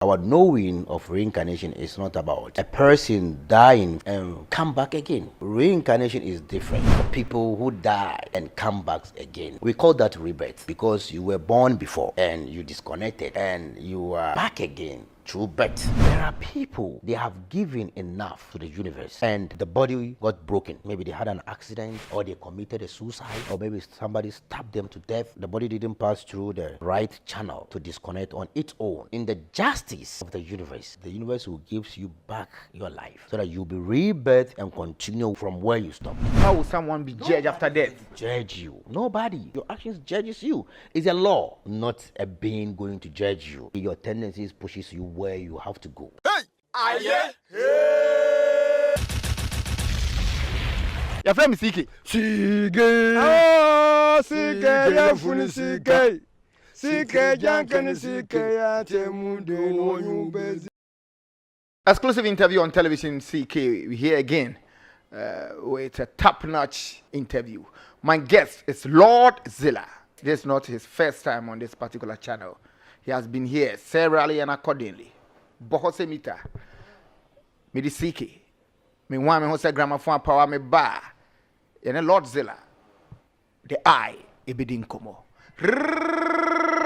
Our knowing of reincarnation is not about a person dying and come back again. Reincarnation is different. For people who die and come back again, we call that rebirth, because you were born before and you disconnected and you are back again through birth. There are people, they have given enough to the universe and the body got broken. Maybe they had an accident, or they committed a suicide, or maybe somebody stabbed them to death. The body didn't pass through the right channel to disconnect on its own. In the justice of the universe will give you back your life so that you'll be rebirthed and continue from where you stopped. How will someone be judged after death? Judge you. Nobody. Your actions judges you. It's a law, not a being going to judge you. Your tendencies pushes you where you have to go. Hey! Aye! Your friend is CK. CK. Oh, CK, ya funi CK. CK, jankani CK, ya temundo nyubezi. Exclusive interview on television, CK. We're here again with a top-notch interview. My guest is Lord Zilla. This is not his first time on this particular channel. He has been here severally and accordingly. Bohose mita. Me di CK. Me wan me hose gramophone power me ba. Yene Lord Zilla. The eye ebedi nkomo.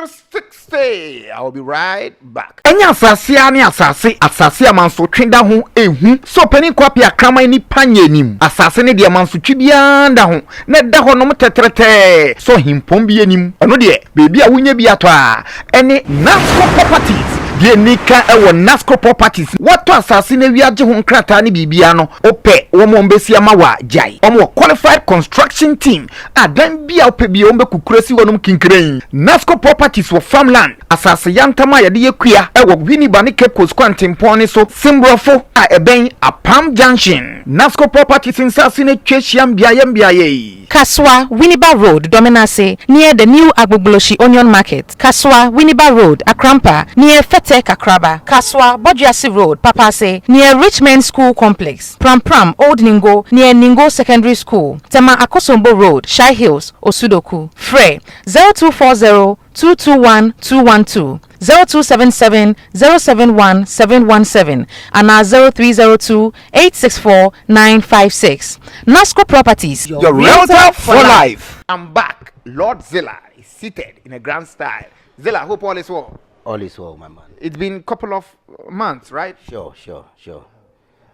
60. I will be right back. Enya asase ani asase amanso twenda ho ehu. So pani kwapia krama ni panye nim. Asase ne de amanso twibia nda ho. Na da ho no tetrete. So himpom bi enim. Eno de bebi a wunye bi ato a. Ene Nasco Properties. Die nika ewo Nasco Properties. Wato asase na wiaje ho nkrata ne bibia no. Ope wo mo mbesi ama wa jai. Omo qualified construction team. Adan bia ope bia ombe kukuresi wonum kinkren. Nasco Properties for farmland. Asase yantama yade yekua ewo Winneba ne Cape Coast Quantimpon ne so Simbrofo a eben Apam Junction. Nasco Properties insase ne twehyiam biaye. Kaswa Winneba Road, Dominase, near the new Agbogloshi Onion Market. Kaswa Winneba Road, Akrampa, near Fete Kakraba. Kaswa Bojiasi Road, Papase, near Richmond School Complex. Pram Old Ningo, near Ningo Secondary School. Tema Akosombo Road, Shai Hills, Osudoku. Frey 0240 221-212, 0277-071-717, and our 0302-864-956. Nasco Properties, your realtor for life. I'm back. Lord Zilla is seated in a grand style. Zilla, hope all is well. All is well, my man. It's been a couple of months, right? Sure.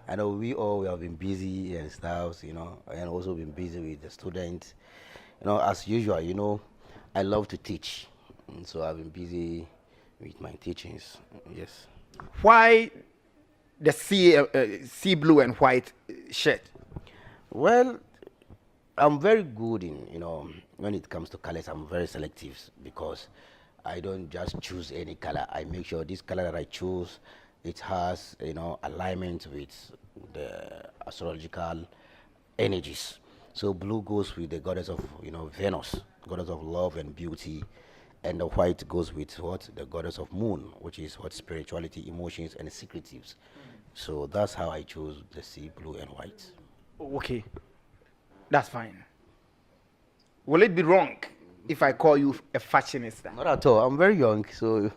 I know we have been busy and stuff, and also been busy with the students. As usual, I love to teach. So I've been busy with my teachings. Yes. Why the sea blue and white shirt? Well, I'm very good in when it comes to colors. I'm very selective because I don't just choose any color. I make sure this color that I choose, it has alignment with the astrological energies. So blue goes with the goddess of Venus, goddess of love and beauty. And the white goes with the goddess of moon, which is spirituality, emotions, and secretives. So that's how I chose the sea blue and white. Okay, that's fine. Will it be wrong if I call you a fashionista? Not at all. I'm very young, so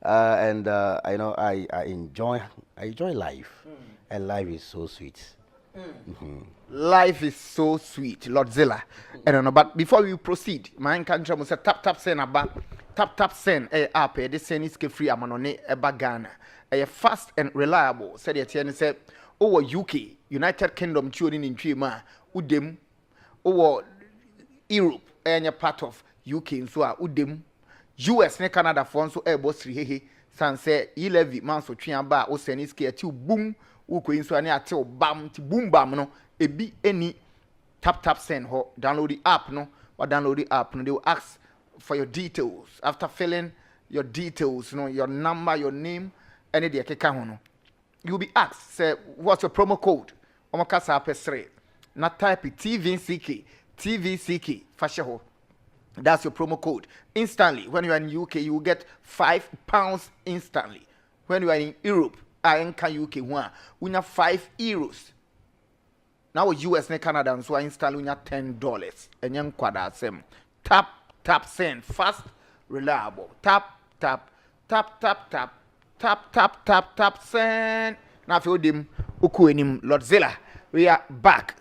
I know I enjoy life, and life is so sweet. Life is so sweet, Lord Zilla. I don't know, but before we proceed, my country must say tap send about tap send app. This send is free. Amanone Ghana. Fast and reliable. Said the TN said over UK, United Kingdom, tuning in Chima, Udem, over Europe, and part of UK, so Udem, US, ne Canada, France, so Airbus 3 Sanse, 11 months of Triamba, or Seniske, two boom. Uko inso ani ate bam ti boom bam no ebi any tap send ho download the app no or download the app no they will ask for your details. After filling your details, your number, your name, any de keka ho no, you'll be asked say what's your promo code omokasa apesre na type tvck fashe ho. That's your promo code. Instantly when you are in UK you will get £5 instantly. When you are in Europe I can UK one. We have €5. Now US and Canada and so I install we have $10. And young quadra same. Tap send fast reliable. Tap tap send. Now feel them ukuenim Lord Zilla. We are back.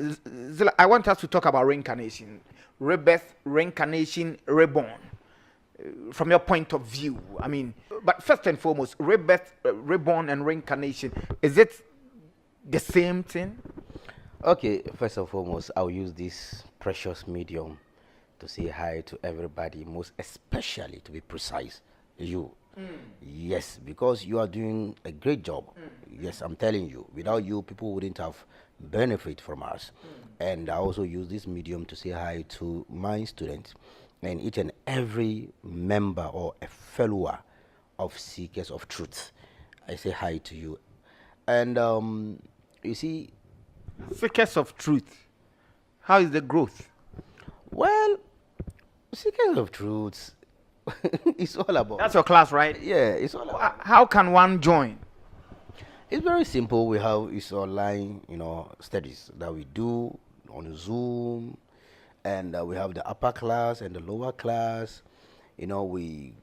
Zilla, I want us to talk about reincarnation, rebirth, reincarnation, reborn. From your point of view, I mean, but first and foremost, rebirth, reborn, and reincarnation, is it the same thing? Okay, first and foremost, I'll use this precious medium to say hi to everybody, most especially, to be precise, you. Yes, because you are doing a great job. Yes, I'm telling you. Without you, people wouldn't have benefit from us. And I also use this medium to say hi to my students and each and every member or a follower of Seekers of Truth. I say hi to you. And you see, Seekers of Truth. How is the growth? well, Seekers of Truth, it's all about. That's your class, right? Yeah, it's all about. How can one join? It's very simple. We have it's online, studies that we do on Zoom, and we have the upper class and the lower class. We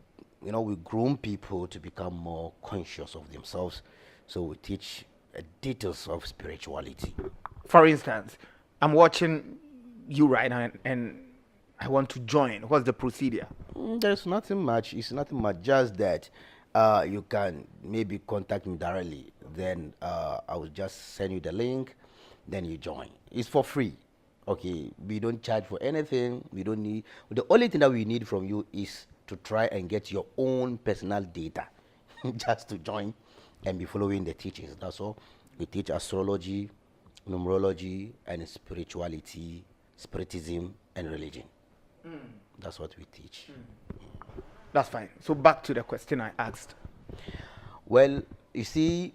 groom people to become more conscious of themselves. So we teach details of spirituality. For instance, I'm watching you right now, and I want to join. What's the procedure? There's nothing much. It's nothing much. Just that you can maybe contact me directly. Then I will just send you the link. Then you join. It's for free. Okay. We don't charge for anything. We don't need. The only thing that we need from you is to try and get your own personal data, just to join and be following the teachings. That's all. We teach astrology, numerology, and spirituality, spiritism, and religion. That's what we teach. That's fine. So back to the question I asked. Well, you see,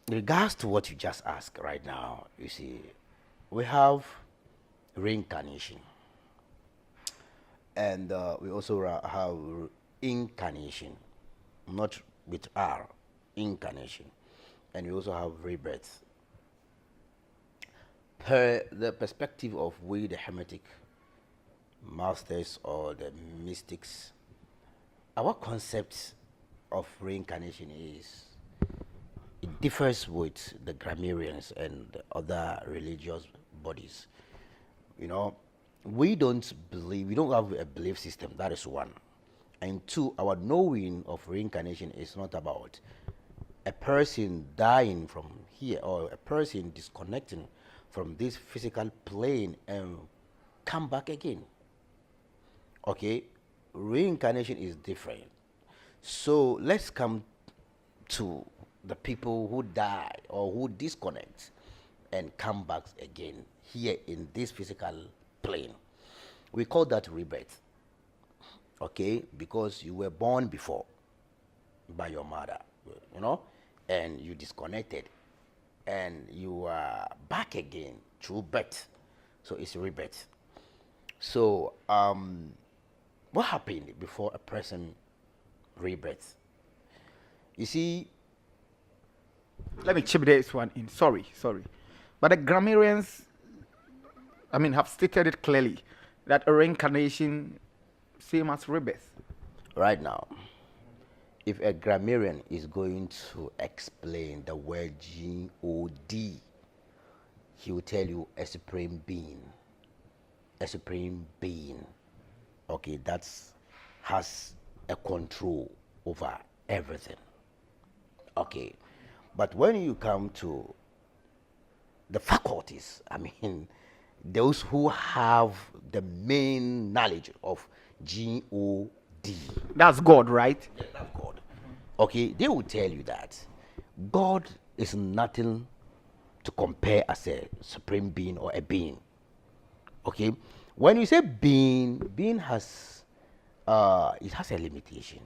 in regards to what you just asked right now, you see, we have reincarnation. And we also have incarnation, not with R, incarnation. And we also have rebirth. Per the perspective of we, the Hermetic masters or the mystics, our concept of reincarnation is, it differs with the grammarians and the other religious bodies. We don't have a belief system. That is one. And two, our knowing of reincarnation is not about a person dying from here or a person disconnecting from this physical plane and come back again. Okay, reincarnation is different. So let's come to the people who die or who disconnect and come back again here in this physical plane. We call that rebirth. Okay, because you were born before by your mother, and you disconnected and you are back again through birth. So it's rebirth. So what happened before a person rebirth? You see, Let me chip this one in. Sorry. But the grammarians, have stated it clearly that a reincarnation same as rebirth. right now, if a grammarian is going to explain the word God, he will tell you a supreme being. A supreme being. Okay, that has a control over everything. Okay, but when you come to the faculties, those who have the main knowledge of God. That's God, right? Yes, that's God. Okay, they will tell you that God is nothing to compare as a supreme being or a being. Okay, when you say being has it has a limitation.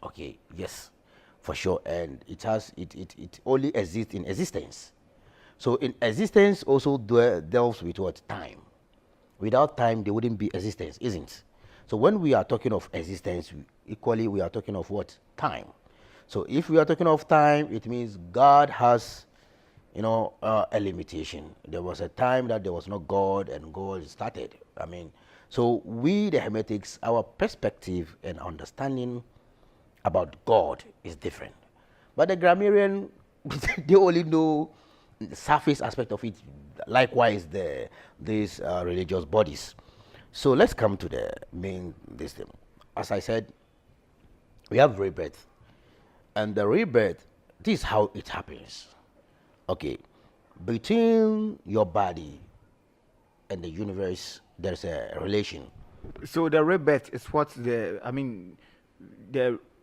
Okay, yes, for sure, and it only exists in existence. So in existence also delves with what? Time. Without time, there wouldn't be existence, isn't? So when we are talking of existence, equally we are talking of what? Time. So if we are talking of time, it means God has, a limitation. There was a time that there was no God, and God started. So we, the Hermetics, our perspective and understanding about God is different. But the grammarian, they only know the surface aspect of it. Likewise, these religious bodies. So let's come to the main this thing. As I said, we have rebirth, and the rebirth. This is how it happens. Okay, between your body and the universe, there's a relation. So the rebirth is what the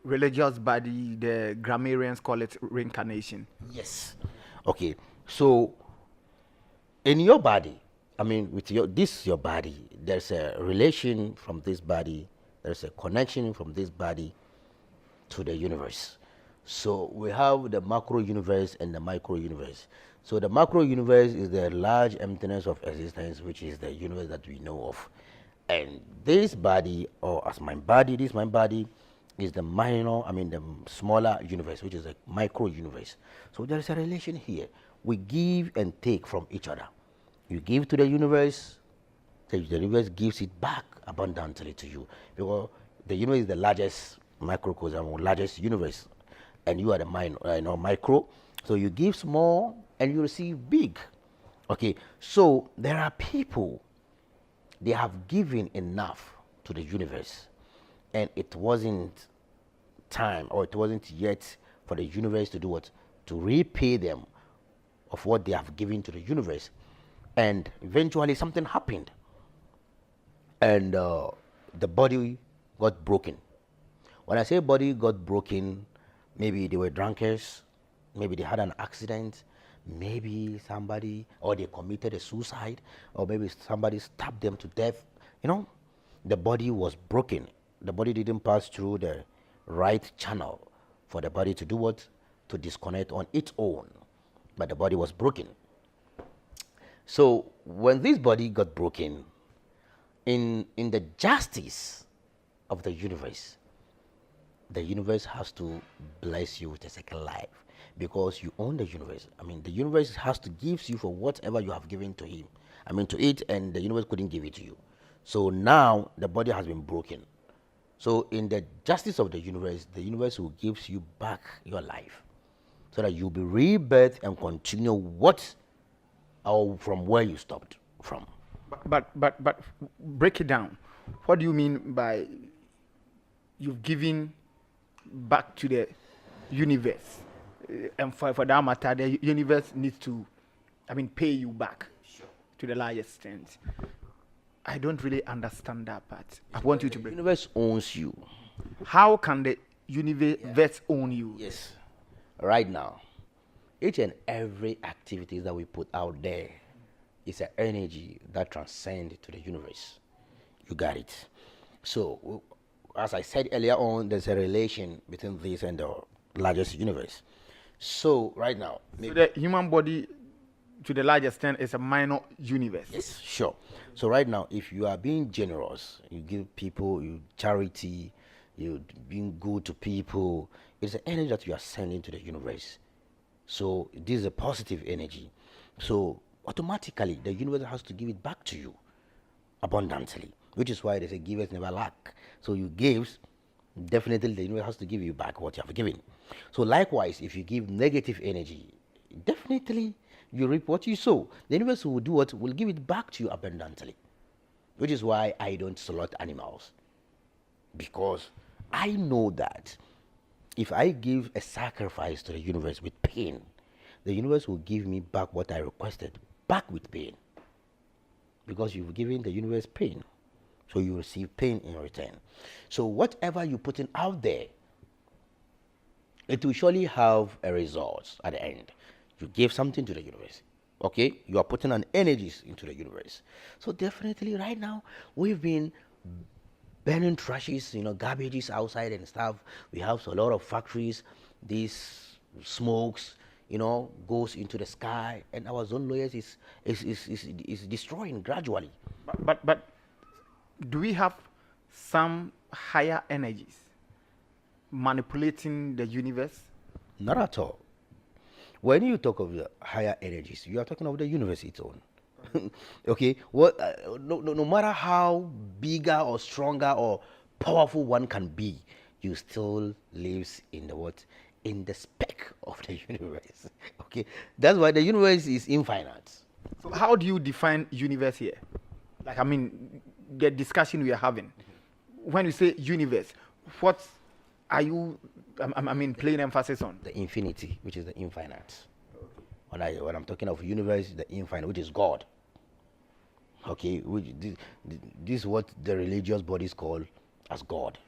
religious body, the grammarians call it reincarnation. Yes. Okay. So in your body, with your body, there's a relation from this body, there's a connection from this body to the universe. So we have the macro universe and the micro universe. So the macro universe is the large emptiness of existence, which is the universe that we know of. And this body, or as my body, this my body, is the the smaller universe, which is a micro universe. So there is a relation here. We give and take from each other. You give to the universe gives it back abundantly to you, because the universe is the largest microcosm, or largest universe, and you are the micro. So you give small and you receive big. Okay, so there are people, they have given enough to the universe, and it wasn't time, or it wasn't yet for the universe to do what? To repay them of what they have given to the universe. And eventually something happened, and the body got broken. When I say body got broken, maybe they were drunkards, maybe they had an accident, maybe somebody, or they committed a suicide, or maybe somebody stabbed them to death. The body was broken. The body didn't pass through the right channel for the body to do what? To disconnect on its own. But the body was broken. So when this body got broken, in the justice of the universe has to bless you with a second life, because you own the universe. The universe has to give you for whatever you have given to him. To it, and the universe couldn't give it to you. So now the body has been broken. So in the justice of the universe will give you back your life, so that you'll be rebirthed and continue from where you stopped from. But break it down. What do you mean by you've given back to the universe? And for that matter, the universe needs to, pay you back to the largest extent. I don't really understand that part. I want you to break. The universe owns you. How can the universe own you? Yes. Right now, each and every activity that we put out there is an energy that transcends to the universe. You got it. So, as I said earlier on, there's a relation between this and the largest universe. So, right now, so the human body, to the largest extent, is a minor universe. Yes, sure. So right now, if you are being generous, you give people, you charity, you being good to people, it's an energy that you are sending to the universe. So this is a positive energy. So automatically, the universe has to give it back to you abundantly, which is why they say givers never lack. So you give, definitely the universe has to give you back what you have given. So likewise, if you give negative energy, definitely you reap what you sow. The universe will do what? Will give it back to you abundantly. Which is why I don't slaughter animals. Because I know that if I give a sacrifice to the universe with pain, the universe will give me back what I requested, back with pain. Because you've given the universe pain. So you receive pain in return. So whatever you put in out there, it will surely have a result at the end. You give something to the universe. Okay? You are putting an energies into the universe. So definitely right now, we've been burning trashes, garbages outside and stuff. We have a lot of factories. These smokes, goes into the sky, and our zone layers is destroying gradually. But do we have some higher energies manipulating the universe? Not at all. When you talk of the higher energies, you are talking of the universe its own. Okay, no matter how bigger or stronger or powerful one can be, you still lives in the what? In the speck of the universe. Okay, that's why the universe is infinite. So how do you define universe here? Like, I mean, the discussion we are having. When you say universe, what are you, I mean, playing emphasis on? The infinity, which is the infinite. When I'm talking of universe, the infinite, which is God. Okay, this is what the religious bodies call as God.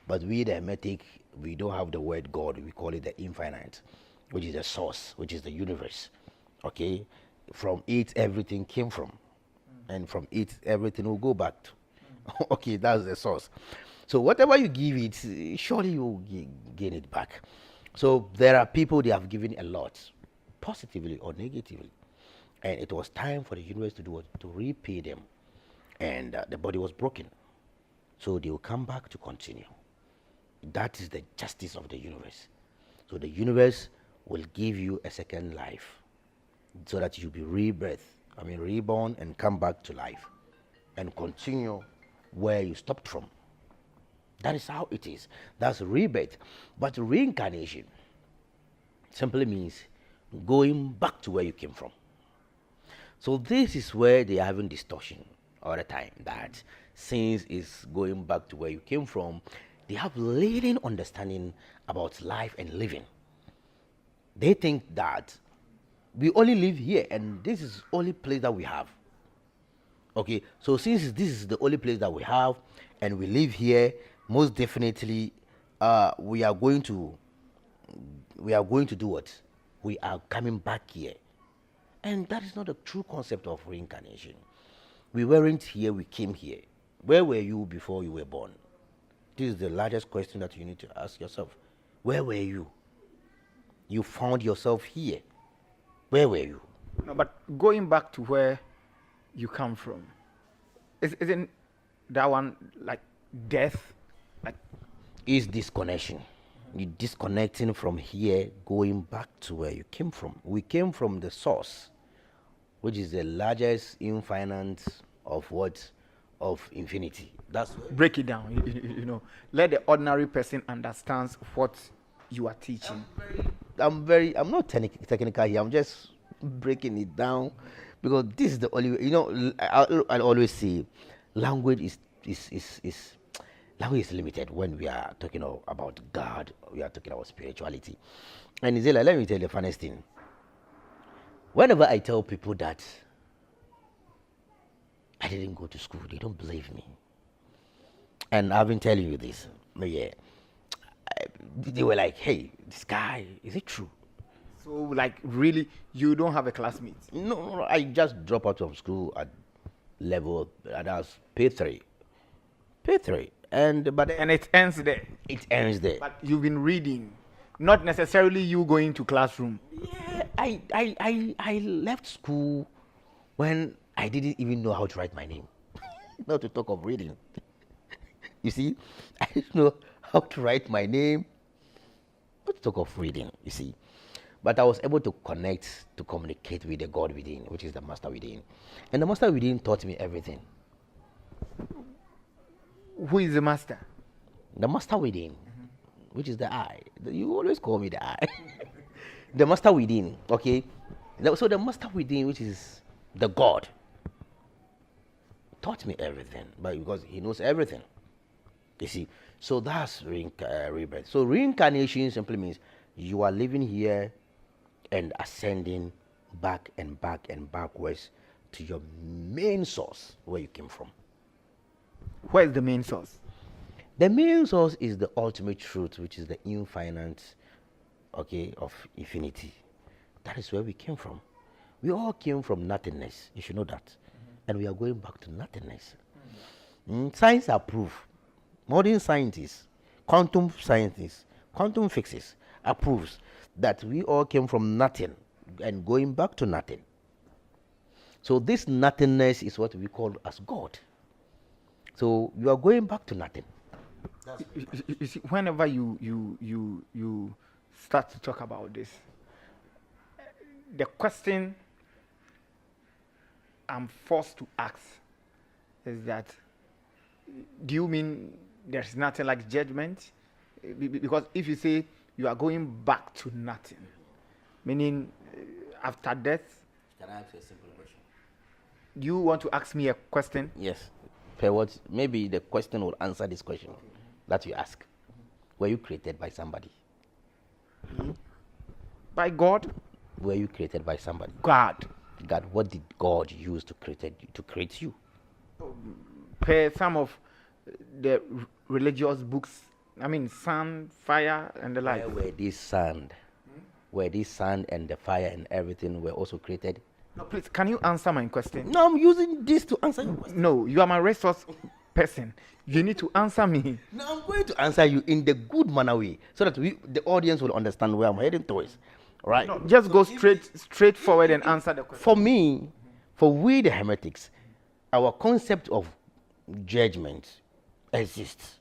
But we, the Hermetic, we don't have the word God. We call it the infinite, which is the source, which is the universe. Okay, from it everything came from, and from it everything will go back to. Okay, that's the source. So whatever you give it, surely you will gain it back. So there are people, they have given a lot, positively or negatively, and it was time for the universe to do what? To repay them. And the body was broken, so they will come back to continue. That is the justice of the universe. So the universe will give you a second life, so that you'll be reborn and come back to life and continue where you stopped from. That is how it is. That's rebirth. But reincarnation simply means going back to where you came from. So this is where they are having distortion all the time, that since it's going back to where you came from, they have leading understanding about life and living. They think that we only live here and this is the only place that we have. Okay, so since this is the only place that we have and we live here, most definitely we are going to do what? We are coming back here. And that is not a true concept of reincarnation. We weren't here, we came here. Where were you before you were born? This is the largest question that you need to ask yourself. Where were you? You found yourself here. Where were you? No, but going back to where you come from, isn't that one like death? Like, Is disconnection. You're disconnecting from here, going back to where you came from. We came from the source, which is the largest infinite of what? Of infinity. That's break it down. You know, let the ordinary person understand what you are teaching. I'm not technical here. I'm just breaking it down because this is the only way. You know, I always say language is language is limited when we are talking about God. We are talking about spirituality. And Izela, let me tell you the funniest thing. Whenever I tell people that I didn't go to school, they don't believe me. And I've been telling you this. Yeah. They were like, hey, this guy, is it true? So, like, really, you don't have a classmate? No, I just dropped out of school at level, and I was P3. And it ends there. It ends there. But you've been reading, not necessarily you going to classroom. Yeah, I left school when I didn't even know how to write my name. Not to talk of reading. You see, I didn't know how to write my name. Not to talk of reading, you see. But I was able to connect, to communicate with the God within, which is the Master within. And the Master within taught me everything. Who is the Master? The Master within, which is the I. You always call me the I. The Master within, okay? So the Master within, which is the God, taught me everything, but because he knows everything. You see, so that's rebirth. So reincarnation simply means you are living here and ascending back and back and backwards to your main source where you came from. Where is the main source? The main source is the ultimate truth, which is the infinite, okay, of infinity. That is where we came from. We all came from nothingness. You should know that. And we are going back to nothingness. Science approve. Modern scientists, quantum scientists, quantum physics approves that we all came from nothing and going back to nothing. So this nothingness is what we call as God. So you are going back to nothing. You see, whenever you start to talk about this, the question I'm forced to ask is that, do you mean there's nothing like judgment? Because if you say you are going back to nothing, meaning after death. Can I ask you a simple question? You want to ask me a question? Yes. Per what? Maybe the question will answer this question that you ask. Were you created by somebody? By God? Were you created by somebody? God. God. What did God use to create you? Per some of the religious books, I mean, sun, fire, and the like. Where this sand, where this sand and the fire and everything were also created? No, please, can you answer my question? No, I'm using this to answer your question. No, you are my resource person. You need to answer me. No, I'm going to answer you in the good manner way, so that the audience will understand where I'm heading towards. Right? No, just go straight forward and answer the question. For me, for we the hermetics, our concept of judgment exists,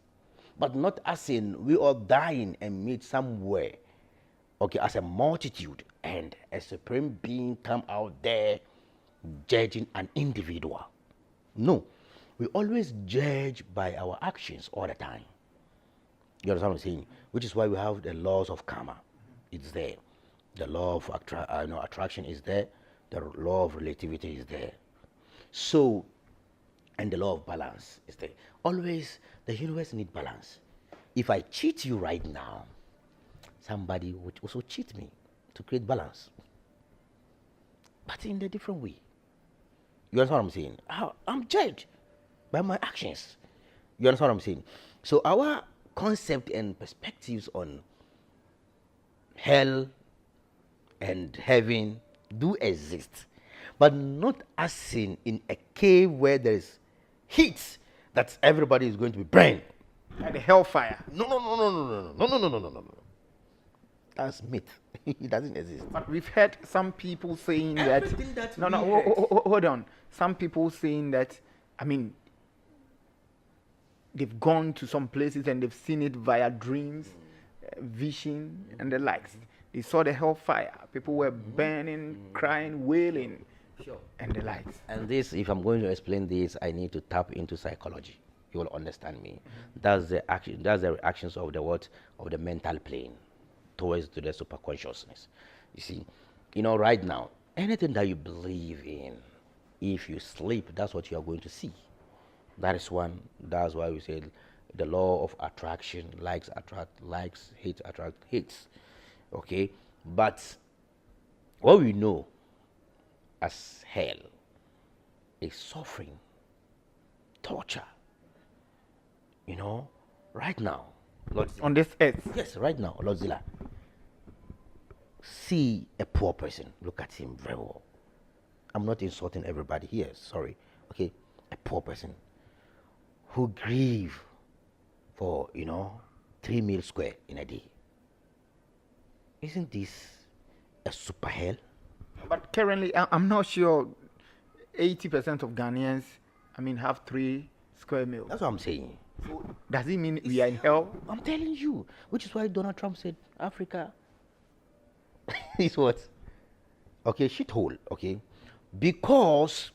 but not as in we all dying and meet somewhere, okay, as a multitude and a supreme being come out there judging an individual. No, we always judge by our actions all the time. You understand what I'm saying? Which is why we have the laws of karma. It's there. The law of attraction is there. The law of relativity is there. So, and the law of balance is there. Always, the universe needs balance. If I cheat you right now, somebody would also cheat me to create balance. But in a different way. You understand what I'm saying? I'm judged by my actions. You understand what I'm saying? So our concept and perspectives on hell and heaven do exist, but not as seen in a cave where there is heat that everybody is going to be burned. Like the hellfire. No. That's myth. It doesn't exist. But we've heard some people saying that. Everything that No, we no, heard. hold on. Some people saying that, I mean, they've gone to some places and they've seen it via dreams, vision, and the likes. They saw the hellfire. People were burning, crying, wailing, and the likes. And this, if I'm going to explain this, I need to tap into psychology. You will understand me. That's the action. That's the reactions of the what of the mental plane towards to the superconsciousness. You see, right now, anything that you believe in, if you sleep, that's what you are going to see. That is one. That's why we say the law of attraction: likes attract likes, hate attract hates. Okay, but what we know as hell is suffering, torture. Right now, Lord, On this earth. yes, right now, Lord Zilla, see a poor person, look at him very well. I'm not insulting everybody here, sorry. Okay, a poor person who grieve for 3 meals square in a day. Isn't this a super hell? But currently, I'm not sure 80% of Ghanaians, have 3 square meals. That's what I'm saying. So does it mean we are in hell? I'm telling you, which is why Donald Trump said Africa is what? Okay, shithole, okay? Because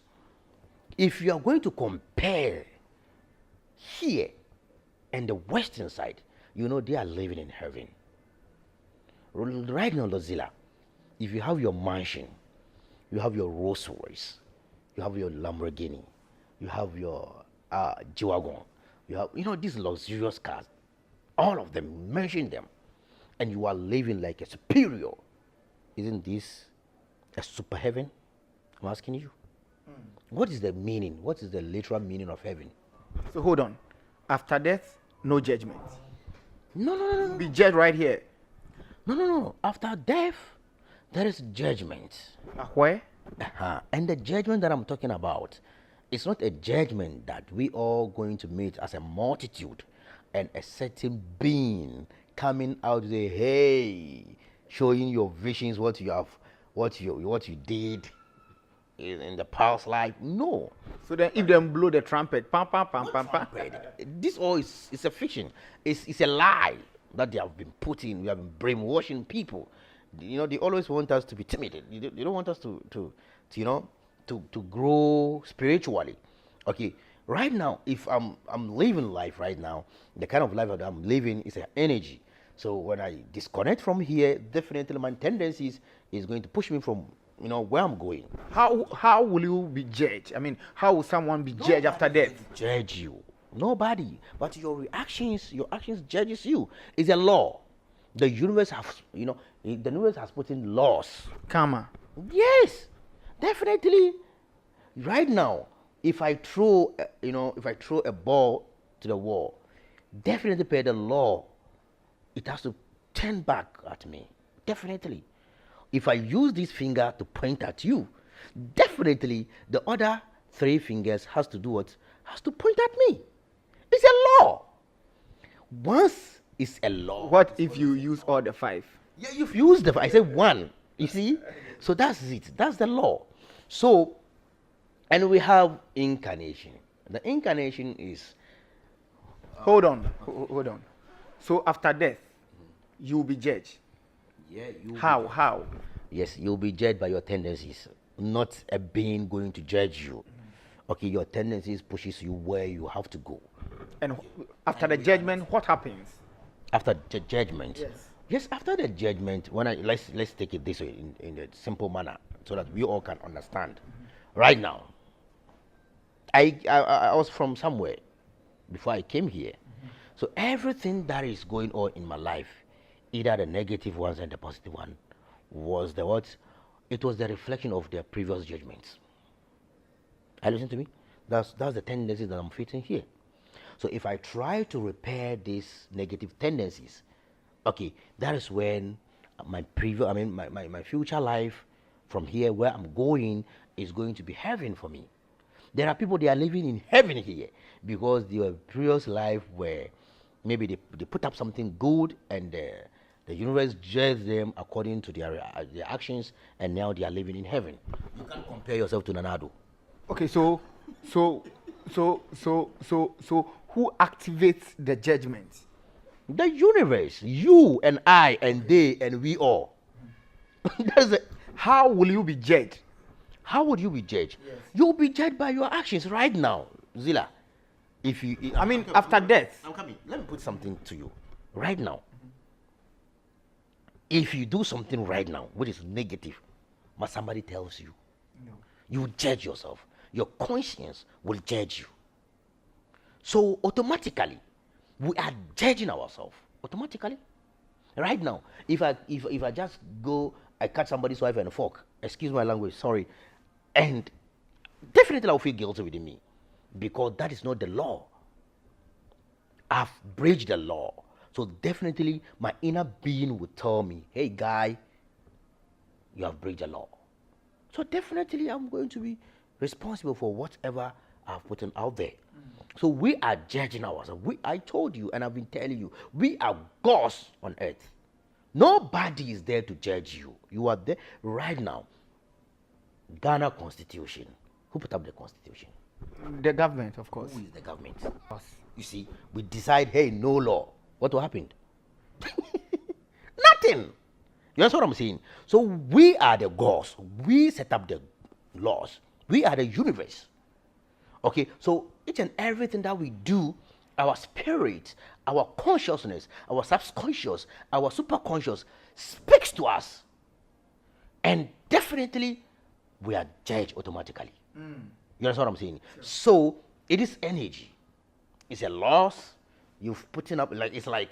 if you are going to compare here and the western side, they are living in heaven. Right now, Lozilla, if you have your mansion, you have your Rolls Royce, you have your Lamborghini, you have your G-Wagon, you have, these luxurious cars, all of them, mention them, and you are living like a superior. Isn't this a super heaven? I'm asking you. What is the meaning? What is the literal meaning of heaven? So hold on. After death, no judgment. No. Be judged right here. No. After death, there is judgment. Where? And the judgment that I'm talking about, it's not a judgment that we all going to meet as a multitude and a certain being coming out to say, hey, showing your visions, what you did in the past life. No. So then if them blow the trumpet, pam, pam, pam, pam, pam. This all is a fiction. It's a lie that they have been putting. We have been brainwashing people. They always want us to be timid. They don't want us to grow spiritually. Okay. Right now, if I'm living life right now, the kind of life that I'm living is an energy. So when I disconnect from here, definitely my tendencies is going to push me from where I'm going. How will you be judged? I mean, how will someone be judged after death? Judge you. Nobody. But your actions judges you. It's a law. The universe the universe has put in laws. Karma. Yes, definitely. Right now, if I throw a ball to the wall, definitely per the law, it has to turn back at me. Definitely. If I use this finger to point at you, definitely the other 3 fingers has to do what? Has to point at me. It's a law. Once it's a law. What if you use all the 5? Yeah, you've used I said 1. You see? So that's it. That's the law. So, and we have incarnation. The incarnation is. Hold on. So after death, you will be judged. Yeah. How? Yes, you'll be judged by your tendencies, not a being going to judge you. Okay, your tendencies pushes you where you have to go. And after the judgment, what happens? After the judgment. Yes, after the judgment, let's take it this way in a simple manner so that we all can understand. Right now, I was from somewhere before I came here. So everything that is going on in my life, either the negative ones and the positive one, was the what? It was the reflection of their previous judgments. Are you listening to me? That's the tendencies that I'm facing here. So if I try to repair these negative tendencies, okay, that is when my future life from here where I'm going is going to be heaven for me. There are people, they are living in heaven here because their previous life where maybe they put up something good and the universe judges them according to their actions, and now they are living in heaven. You can't compare yourself to Nanado. Okay, so who activates the judgment? The universe, you and I and they and we all. That's it. How will you be judged? How would you be judged? Yes. You'll be judged by your actions right now, Zilla. After death. I'm coming. Let me put something to you. Right now. If you do something right now which is negative, but somebody tells you, no, you judge yourself. Your conscience will judge you. So automatically, we are judging ourselves. Automatically. Right now, if I just go, I cut somebody's wife and a fork. Excuse my language, sorry. And definitely I'll feel guilty within me. Because that is not the law. I've breached the law. So definitely my inner being would tell me, hey guy, you have breached the law. So definitely I'm going to be responsible for whatever I've put out there. So we are judging ourselves. I told you and I've been telling you, we are gods on earth. Nobody is there to judge you. You are there right now. Ghana Constitution. Who put up the Constitution? The government, of course. Who is the government? Us. You see, we decide, hey, no law. What will happen? Nothing. You understand what I'm saying? So we are the gods. We set up the laws. We are the universe. Okay, so each and everything that we do, our spirit, our consciousness, our subconscious, our superconscious speaks to us. And definitely, we are judged automatically. You understand what I'm saying? Sure. So, it is energy. It's a loss you've put up, it's like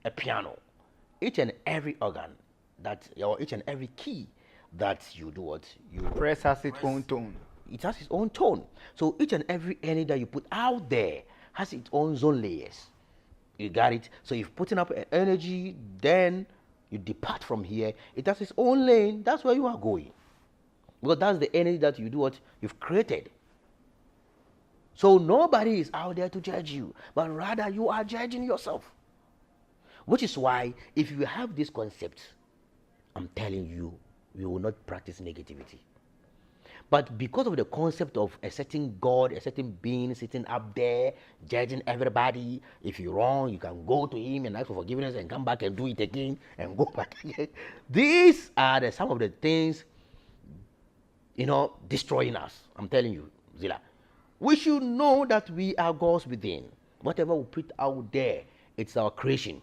a piano. Each and every organ, or each and every key that you do what? You press has its own tone. It has its own tone. So each and every energy that you put out there has its own zone layers. You got it? So if putting up energy, then you depart from here. It has its own lane. That's where you are going. Because that's the energy that you do what you've created. So nobody is out there to judge you, but rather you are judging yourself. Which is why if you have this concept, I'm telling you, you will not practice negativity. But because of the concept of a certain God, a certain being sitting up there, judging everybody, if you're wrong, you can go to him and ask for forgiveness and come back and do it again and go back again. These are some of the things, destroying us. I'm telling you, Zilla. We should know that we are gods within. Whatever we put out there, it's our creation.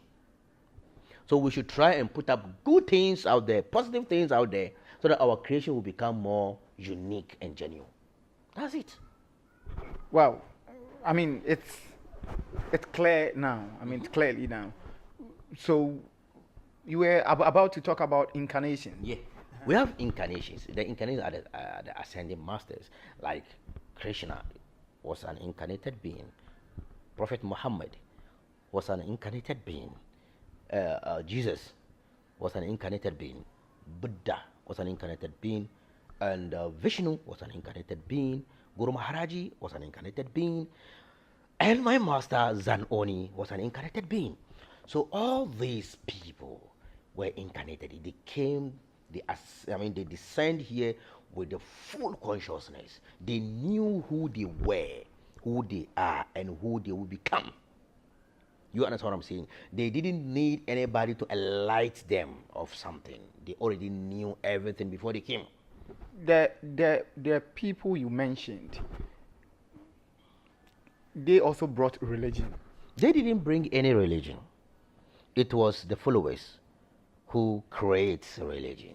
So we should try and put up good things out there, positive things out there, so that our creation will become more unique and genuine. That's it. Well, I mean, it's clear now. I mean, it's clearly now. So you were about to talk about incarnation. Yeah. We have incarnations. The incarnations are the ascending masters. Like Krishna was an incarnated being. Prophet Muhammad was an incarnated being. Jesus was an incarnated being. Buddha was an incarnated being. And Vishnu was an incarnated being. Guru Maharaji was an incarnated being. And my master Zanoni was an incarnated being. So all these people were incarnated. They came, they descend here with the full consciousness. They knew who they were, who they are, and who they will become. You understand what I'm saying? They didn't need anybody to enlighten them of something. They already knew everything before they came. The people you mentioned, they also brought religion. They didn't bring any religion. It was the followers who creates religion.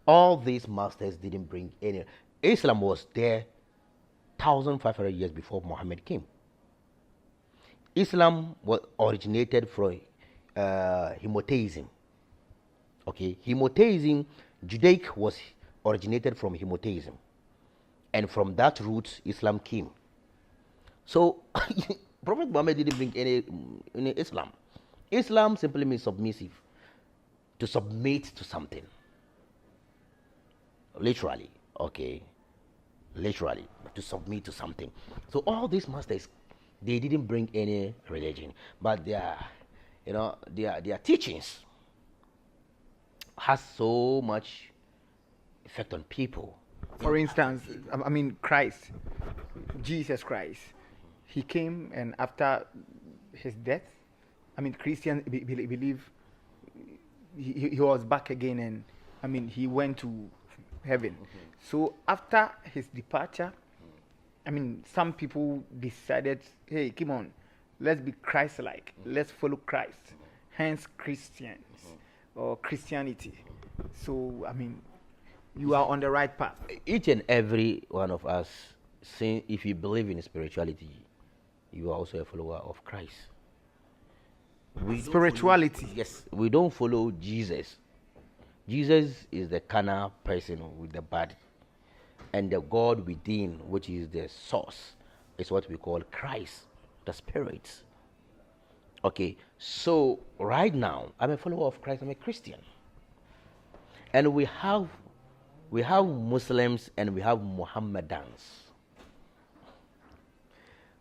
All these masters didn't bring any. Islam was there 1,500 years before Muhammad came. Islam was originated from Henotheism. Okay, Henotheism, Judaic was originated from Henotheism, and from that root Islam came. So Prophet Muhammad didn't bring any Islam. Islam simply means submissive, to submit to something. Literally, okay, literally to submit to something. So all these masters, they didn't bring any religion, but their teachings has so much effect on people. For instance, I mean Christ, Jesus Christ, he came, and after his death, I mean Christians believe he was back again, and I mean he went to heaven. So after his departure, I mean some people decided, hey, come on, let's be Christ-like, let's follow Christ, hence Christians or Christianity. So I mean you are on the right path. Each and every one of us, if you believe in spirituality, you are also a follower of Christ. Spirituality. Yes, we don't follow Jesus. Jesus is the carnal person with the body, and the God within, which is the source, is what we call Christ, the Spirit. Okay, so right now I'm a follower of Christ. I'm a Christian, and we have Muslims and we have Mohammedans.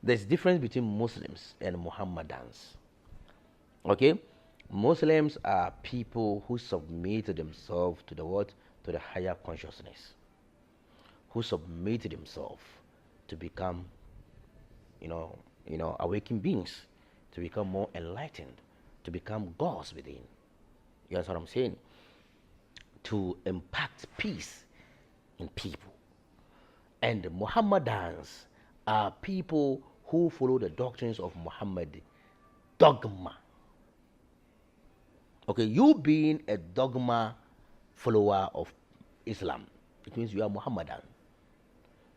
There's difference between Muslims and Mohammedans. Okay, Muslims are people who submit themselves to the what? To the higher consciousness. Who submit themselves to become, awakened beings, to become more enlightened, to become gods within. You understand what I'm saying? To impact peace in people. And the Mohammedans are people who follow the doctrines of Muhammad dogma. Okay, you being a dogma follower of Islam, it means you are Muhammadan.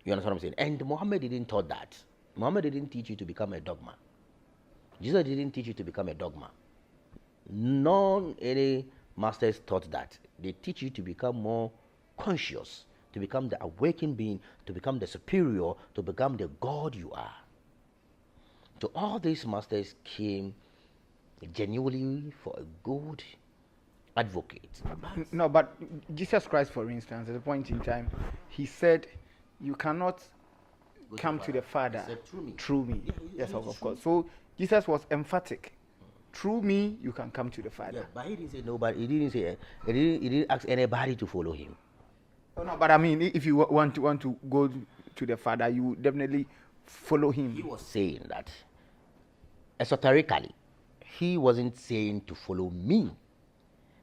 You understand what I'm saying? And Muhammad didn't taught that. Muhammad didn't teach you to become a dogma. Jesus didn't teach you to become a dogma. None any masters taught that. They teach you to become more conscious, to become the awakened being, to become the superior, to become the God you are. So all these masters came genuinely for a good advocate. No, but Jesus Christ, for instance, at a point in time, he said, you cannot come to the Father through me. Yes, of course. So Jesus was emphatic. Through me, you can come to the Father. Yeah, but he didn't say nobody. He didn't ask anybody to follow him. Oh, no, but I mean, if you want to go to the Father, you definitely follow him. He was saying that esoterically. He wasn't saying to follow me,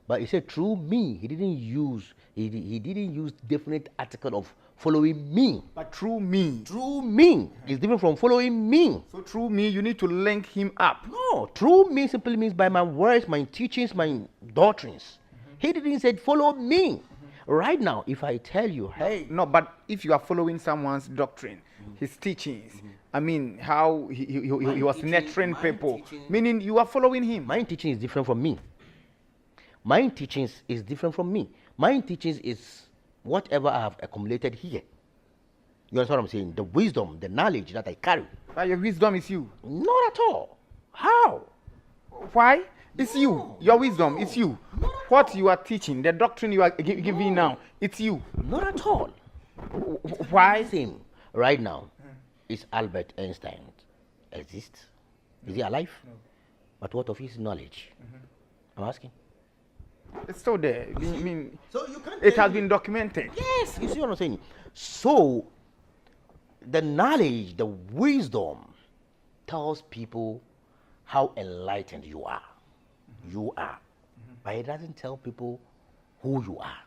But he said through me. He didn't use he didn't use definite article of following me. But through me. Through me is different from following me. So through me, you need to link him up. No, through me simply means by my words, my teachings, my doctrines. He didn't say follow me. Right now, if I tell you, hey, No, but if you are following someone's doctrine, his teachings, I mean, how he was teaching- nurturing my people, teaching- meaning you are following him. my teaching is different from me. My teachings is different from me. My teachings is whatever I have accumulated here. You understand what I'm saying? The wisdom, the knowledge that I carry. But your wisdom is you. Not at all. How? Why? It's you. Your wisdom is you. What you are teaching, the doctrine you are giving now, it's you. Not at all. Why? Same. Right now, is Albert Einstein exists? Is he alive? No. But what of his knowledge? I'm asking. It's still there. I mean, So you can't. it has been documented. Yes, you see what I'm saying? So, the knowledge, the wisdom tells people how enlightened you are. You are. But it doesn't tell people who you are.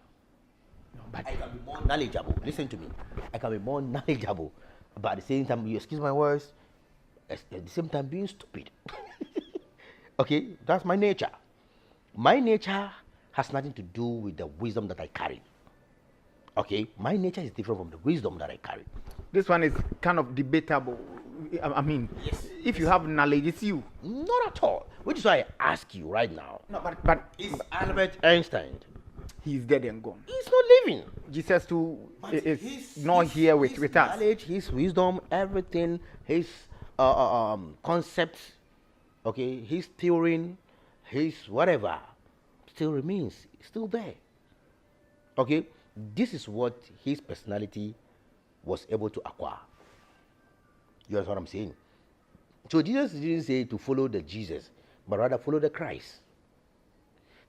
But I can be more knowledgeable. Listen to me. I can be more knowledgeable. But at the same time, you excuse my words, at the same time being stupid. Okay, that's my nature. My nature has nothing to do with the wisdom that I carry. Okay, my nature is different from the wisdom that I carry. This one is kind of debatable. I mean, if you have knowledge, it's you. Not at all. Which is why I ask you right now. No, but Is Albert Einstein? he's dead and gone. He's not living. Jesus too is not here with us. Knowledge, his wisdom, everything, his concepts, okay, his theory, his whatever, still remains, still there. Okay, this is what his personality was able to acquire. You understand what I'm saying? So Jesus didn't say to follow the Jesus, but rather follow the Christ.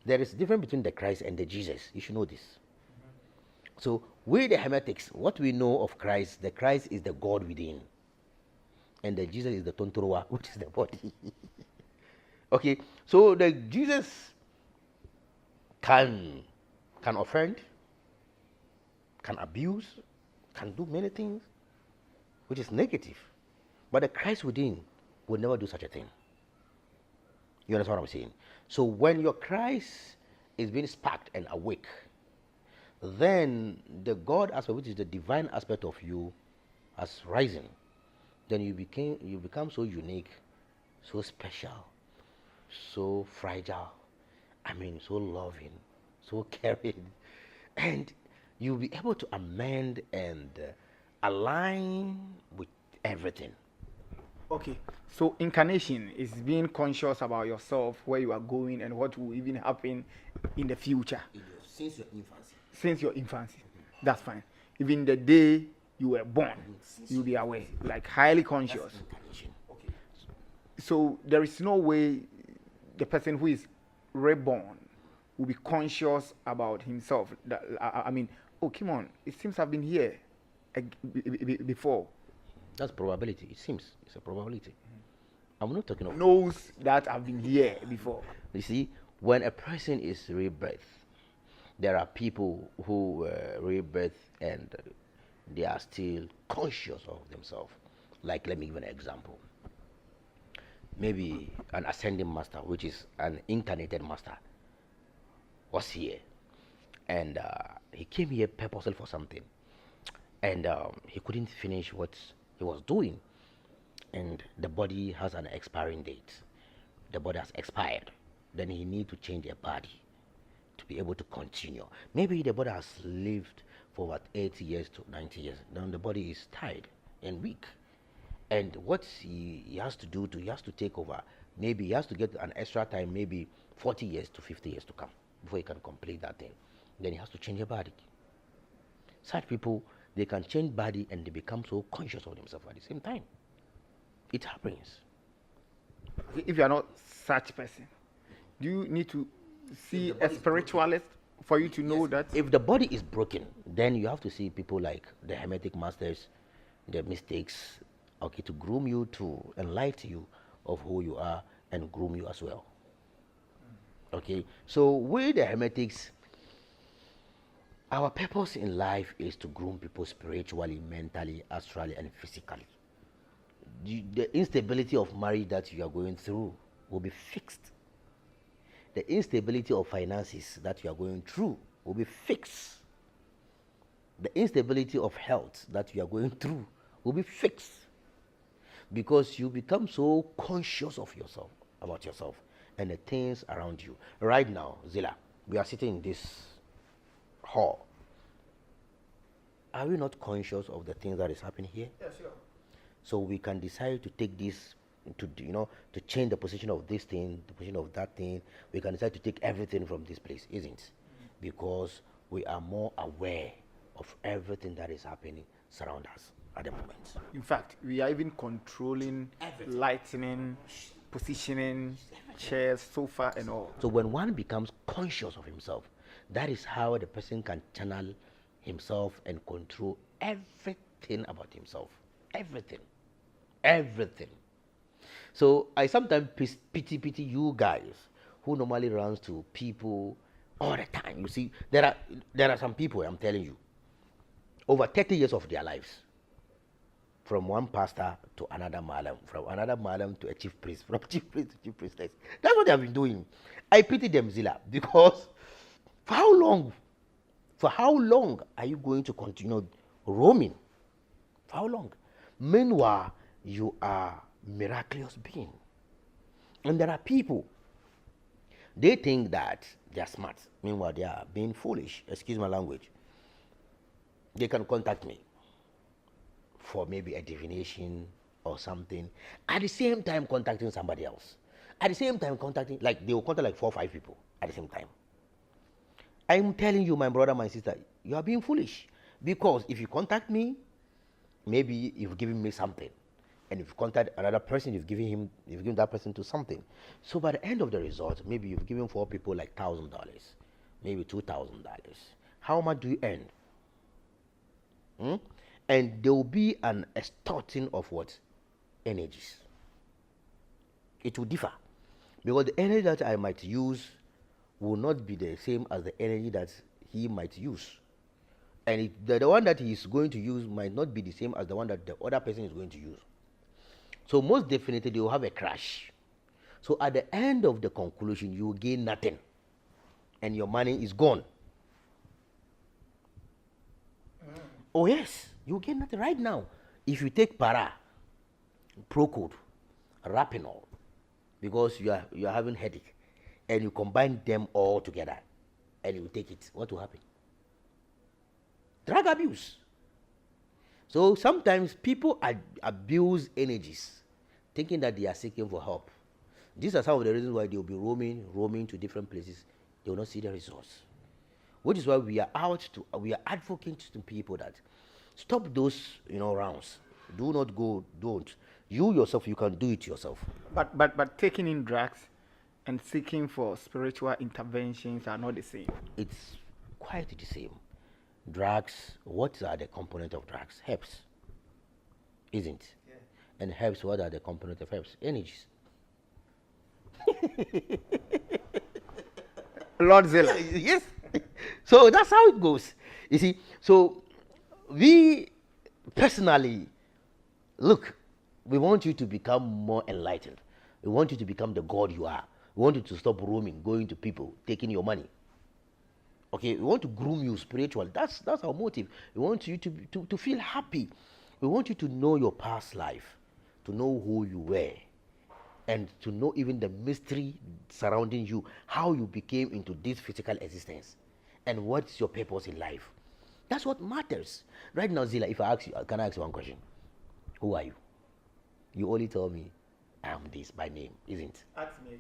There is a difference between the Christ and the Jesus. You should know this. So we the Hermetics, what we know of Christ, the Christ is the God within. And the Jesus is the Tontoroa, which is the body. Okay, so the Jesus can offend, can abuse, can do many things, which is negative. But the Christ within will never do such a thing. You understand what I'm saying? So when your Christ is being sparked and awake, then the God aspect, which is the divine aspect of you, has risen. Then you become so unique, so special, so fragile. I mean, so loving, so caring, and you'll be able to amend and align with everything. Okay, so incarnation is being conscious about yourself, where you are going, and what will even happen in the future. Since your infancy. Since your infancy, that's fine. Even the day you were born, you'll be aware, like highly conscious. Okay. So there is no way the person who is reborn will be conscious about himself. I mean, oh, come on, it seems I've been here before. That's probability. It seems it's a probability. I'm not talking of. Knows that I've been here before. You see, when a person is rebirth, there are people who rebirth and they are still conscious of themselves. Like, let me give an example. Maybe an ascending master, which is an incarnated master, was here, and he came here purposely for something, and he couldn't finish what he was doing, and the body has an expiring date. The body has expired. Then he need to change a body to be able to continue. Maybe the body has lived for about 80 years to 90 years. Then the body is tired and weak. And what he has to do, he has to take over. Maybe he has to get an extra time, maybe 40 years to 50 years to come before he can complete that thing. Then he has to change a body. Such people, they can change body and they become so conscious of themselves at the same time. It happens. If you are not such person, do you need to see a spiritualist for you to know that? If the body is broken, then you have to see people like the Hermetic masters, the mystics, okay, to groom you, to enlighten you of who you are and groom you as well. Okay, so we the Hermetics, our purpose in life is to groom people spiritually, mentally, astrally, and physically. The instability of marriage that you are going through will be fixed. The instability of finances that you are going through will be fixed. The instability of health that you are going through will be fixed. Because you become so conscious of yourself, about yourself, and the things around you. Right now, Zilla, we are sitting in this hall. Are we not conscious of the things that is happening here? Yes, sure. So we can decide to take this, to change the position of this thing, the position of that thing. We can decide to take everything from this place, isn't it? Because we are more aware of everything that is happening surround us at the moment. In fact, we are even controlling Everything. lighting, positioning, chairs, sofa, and all. So when one becomes conscious of himself, that is how the person can channel himself and control everything about himself. Everything. Everything. So I sometimes pity you guys who normally runs to people all the time. You see, there are some people, I'm telling you, over 30 years of their lives, from one pastor to another malam, from another malam to a chief priest, from chief priest to chief priestess. That's what they have been doing. I pity them, Zilla, because for how long? For how long are you going to continue roaming? For how long? Meanwhile, you are miraculous being. And there are people, they think that they are smart. Meanwhile, they are being foolish. Excuse my language. They can contact me for maybe a divination or something. At the same time, contacting somebody else. At the same time, contacting, like they will contact like 4 or 5 people at the same time. I'm telling you, my brother, my sister, you are being foolish. Because if you contact me, maybe you've given me something. And if you contact another person, you've given that person to something. So by the end of the result, maybe you've given 4 people like $1,000, maybe $2,000. How much do you earn? And there will be an extorting of what? Energies. It will differ. Because the energy that I might use will not be the same as the energy that he might use. And the one that he is going to use might not be the same as the one that the other person is going to use. So most definitely they will have a crash. So at the end of the conclusion, you will gain nothing. And your money is gone. Oh yes, you gain nothing right now. If you take para, Procode, Rapinol, because you are having headache, and you combine them all together, and you take it, what will happen? Drug abuse. So sometimes people abuse energies, thinking that they are seeking for help. These are some of the reasons why they will be roaming to different places. They will not see the results. Which is why we are advocating to people that stop those rounds. Do not go. Don't. You yourself, you can do it yourself. But taking in drugs and seeking for spiritual interventions are not the same. It's quite the same. Drugs, what are the components of drugs? Herbs, isn't it? Yeah. And herbs, what are the components of herbs? Energies. Lord Zilla. Yes. So that's how it goes. You see, so we personally, look, we want you to become more enlightened. We want you to become the God you are. We want you to stop roaming, going to people, taking your money. Okay, we want to groom you spiritually. That's our motive. We want you to feel happy. We want you to know your past life, to know who you were, and to know even the mystery surrounding you, how you became into this physical existence, and what's your purpose in life. That's what matters. Right now, Zilla, if I ask you, can I ask you one question? Who are you? You only tell me, I am this by name, isn't it? Ask me.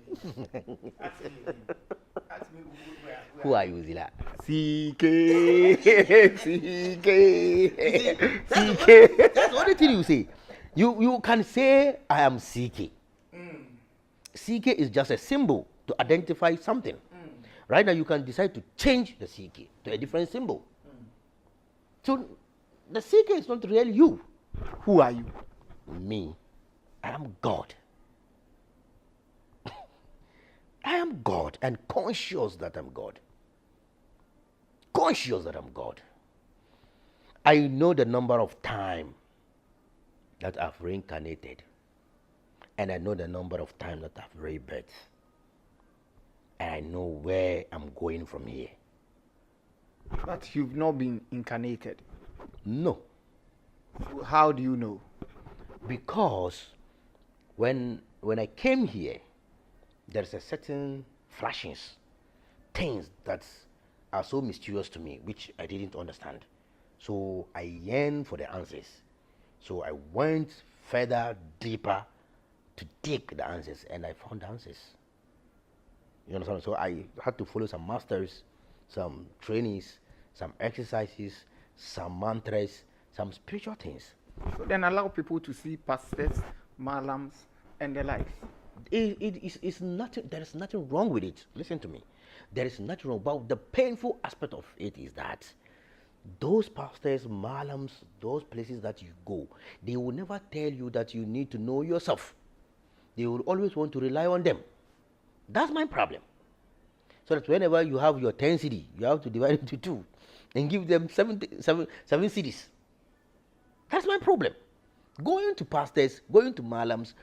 Ask me. Ask me Who are you, Zilla? CK. That's the only thing you say. You can say, I am CK. CK is just a symbol to identify something. Right now, you can decide to change the CK to a different symbol. So, the CK is not really you. Who are you? Me. I am God. I am God and conscious that I'm God. Conscious that I'm God. I know the number of time that I've reincarnated. And I know the number of times that I've rebirthed. And I know where I'm going from here. But you've not been incarnated. No. How do you know? Because when I came here, there's a certain flashings, things that are so mysterious to me, which I didn't understand. So I yearned for the answers. So I went further, deeper to dig the answers, and I found the answers. You understand? So I had to follow some masters, some trainings, some exercises, some mantras, some spiritual things. So then allow people to see pastors, malams, and the likes. It's nothing. There is nothing wrong with it. Listen to me. There is nothing wrong. But the painful aspect of it is that those pastors, malams, those places that you go, they will never tell you that you need to know yourself. They will always want to rely on them. That's my problem. So that whenever you have your 10 CD, you have to divide it into 2 and give them 7 CDs. That's my problem. Going to pastors, going to malams,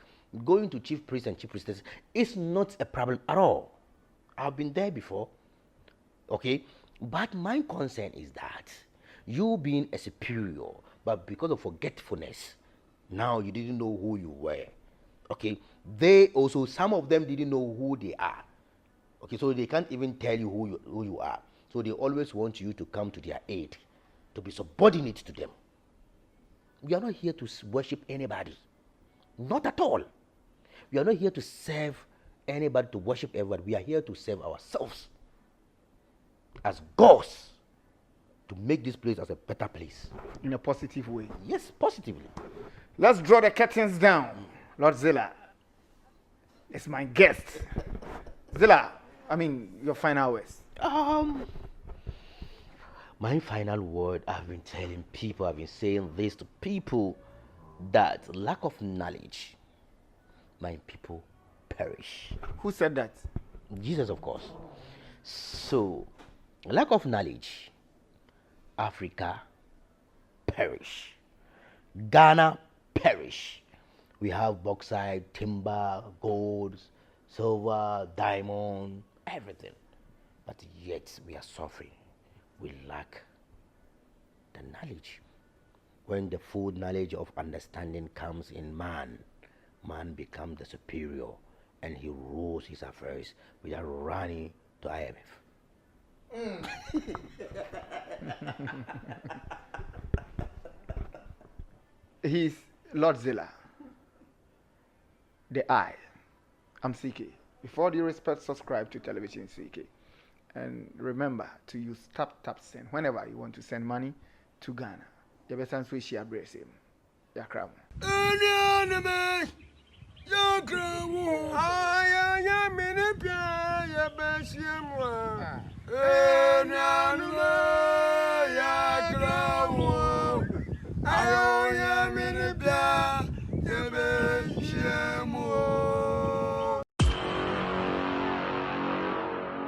going to chief priests and chief priestesses is not a problem at all. I've been there before. Okay? But my concern is that you being a superior, but because of forgetfulness, now you didn't know who you were. Okay? They also, some of them didn't know who they are. Okay, so they can't even tell you who you are. So they always want you to come to their aid, to be subordinate to them. We are not here to worship anybody. Not at all. We are not here to serve anybody, to worship everybody. We are here to serve ourselves as gods, to make this place as a better place. In a positive way. Yes, positively. Let's draw the curtains down. Lord Zilla is my guest. Zilla, your final words. My final word, I've been telling people, I've been saying this to people, that lack of knowledge, my people perish. Who said that? Jesus, of course. So, lack of knowledge, Africa perish. Ghana perish. We have bauxite, timber, gold, silver, diamond, everything. But yet we are suffering. We lack the knowledge. When the full knowledge of understanding comes in man, man becomes the superior and he rules his affairs without running to IMF. He's Lord Zilla. The I. I'm CK. Before due respect, subscribe to Television CK. And remember to use tap send whenever you want to send money to Ghana. The best answer is share brace him. Yakram. I am